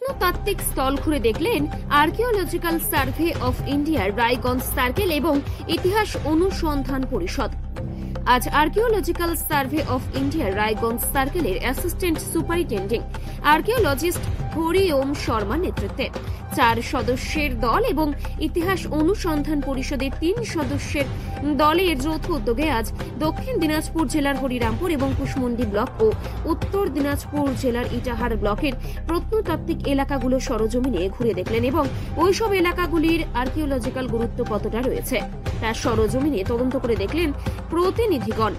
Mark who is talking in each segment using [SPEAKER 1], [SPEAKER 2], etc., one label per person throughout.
[SPEAKER 1] প্রত্নতাত্ত্বিক স্থল ঘুরে দেখলেন আর্কিওলজিক্যাল সার্ভে অফ ইন্ডিয়ার রায়গঞ্জ সার্কেল এবং ইতিহাস অনুসন্ধান পরিষদ। আজ আর্কিওলজিক্যাল সার্ভে অফ ইন্ডিয়ার রায়গঞ্জ সার্কেলের অ্যাসিস্ট্যান্ট সুপারিনটেন্ডিং আর্কিওলজিস্ট হরি ওম শর্মার নেতৃত্বে 4 সদস্যের দল এবং ইতিহাস অনুসন্ধান পরিষদের 3 সদস্যের দলের যৌথ উদ্যোগে আজ দক্ষিণ দিনাজপুর জেলার হরিরামপুর এবং কুশমন্ডি ব্লক ও উত্তর দিনাজপুর জেলার ইটাহার ব্লকের প্রত্নতাত্ত্বিক এলাকাগুলো সরজমিনে ঘুরে দেখলেন এবং ওইসব এলাকাগুলির আর্কিওলজিক্যাল গুরুত্ব কতটা রয়েছে তা সরজমিনে তদন্ত করে দেখলেন প্রতিনিধিগণ।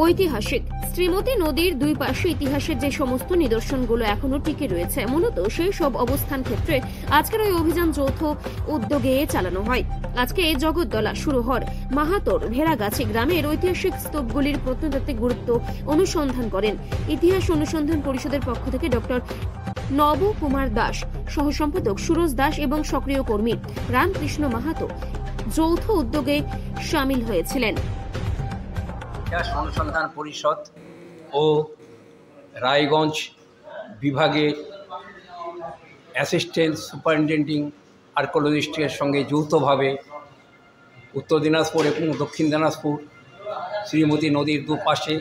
[SPEAKER 1] ঐতিহাসিক শ্রীমতী নদীর দুই পাশে ইতিহাসের যে সমস্ত নিদর্শনগুলো এখনো টিকে রয়েছে, মূলত সেই সব অবস্থান ক্ষেত্রে আজকের ওই অভিযান যৌথ উদ্যোগে চালানো হয়। আজকে জগদ্দলা সুরহর মাহাতোর ভেড়াগাছি গ্রামের ঐতিহাসিক স্তূপগুলির প্রত্নতাত্ত্বিক গুরুত্ব অনুসন্ধান করেন ইতিহাস অনুসন্ধান পরিষদের পক্ষ থেকে ডক্টর নব কুমার দাস, সহ সম্পাদক সুরজ দাস এবং সক্রিয় কর্মী রামকৃষ্ণ মাহাতো যৌথ উদ্যোগে সামিল হয়েছিলেন।
[SPEAKER 2] ইতিহাস অনুসন্ধান পরিষদ ও রায়গঞ্জ বিভাগের অ্যাসিস্ট্যান্ট সুপারিনটেন্ডিং আর্কিওলজিস্টের সঙ্গে যৌথভাবে উত্তর দিনাজপুর এবং দক্ষিণ দিনাজপুর শ্রীমতী নদীর দুপাশে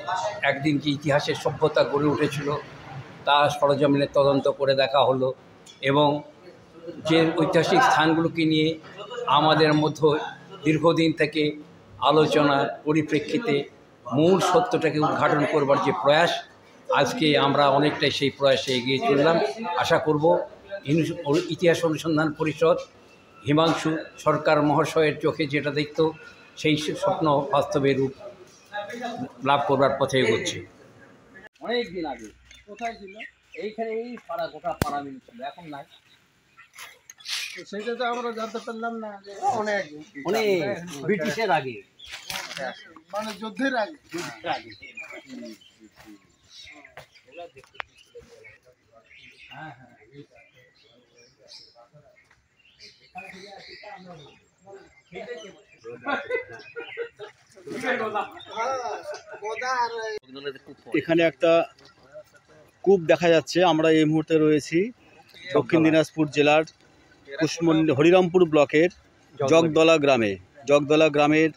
[SPEAKER 2] একদিন যে ইতিহাসের সভ্যতা গড়ে উঠেছিল তা সরজমিনে তদন্ত করে দেখা হলো এবং যে ঐতিহাসিক স্থানগুলোকে নিয়ে আমাদের মধ্যে দীর্ঘদিন থেকে আলোচনার পরিপ্রেক্ষিতে মূল সত্যটাকে উদ্ঘাটন করবার যে প্রয়াস, আজকে আমরা অনেকটাই সেই প্রয়াসে এগিয়ে চললাম। আশা করব ইতিহাস অনুসন্ধান পরিষদ হিমাংশু সরকার মহাশয়ের চোখে যেটা দেখত সেই স্বপ্ন বাস্তবে রূপ লাভ করবার পথে এগোচ্ছে। অনেক দিন আগে কোথায় ছিল? এইখানে এই পাড়া, গোটা পাড়া মিল ছিল, এখন নাই।
[SPEAKER 3] সেটা তো আমরা জানতে পারলাম না যে
[SPEAKER 2] অনেক ব্রিটিশের আগে,
[SPEAKER 3] মানে যুদ্ধের আগে।
[SPEAKER 2] হ্যাঁ হ্যাঁ,
[SPEAKER 4] এখানে একটা কূপ দেখা যাচ্ছে। আমরা এই মুহূর্তে রয়েছি দক্ষিণ দিনাজপুর জেলার কুশমন্ডি হরিরামপুর ব্লকের জগদলা গ্রামে। জগদলা গ্রামের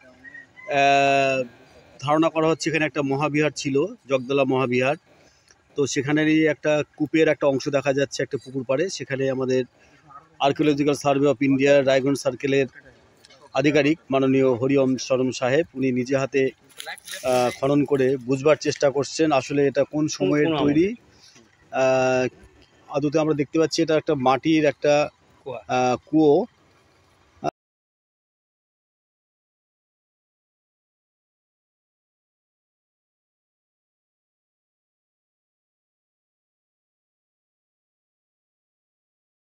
[SPEAKER 4] ধারণা করা হচ্ছে এখানে একটা মহাবিহার ছিল, জগদলা মহাবিহার। তো সেখানেরই একটা কূপের একটা অংশ দেখা যাচ্ছে একটা পুকুর পাড়ে। সেখানে আমাদের আর্কিওলজিক্যাল সার্ভে অফ ইন্ডিয়ার রায়গঞ্জ সার্কেলের আধিকারিক মাননীয় হরি ওম শর্মা সাহেব, উনি নিজে হাতে খনন করে বুঝবার চেষ্টা করছেন আসলে এটা কোন সময়ের তৈরি। আদতে আমরা দেখতে পাচ্ছি এটা একটা মাটির একটা কুয়ো,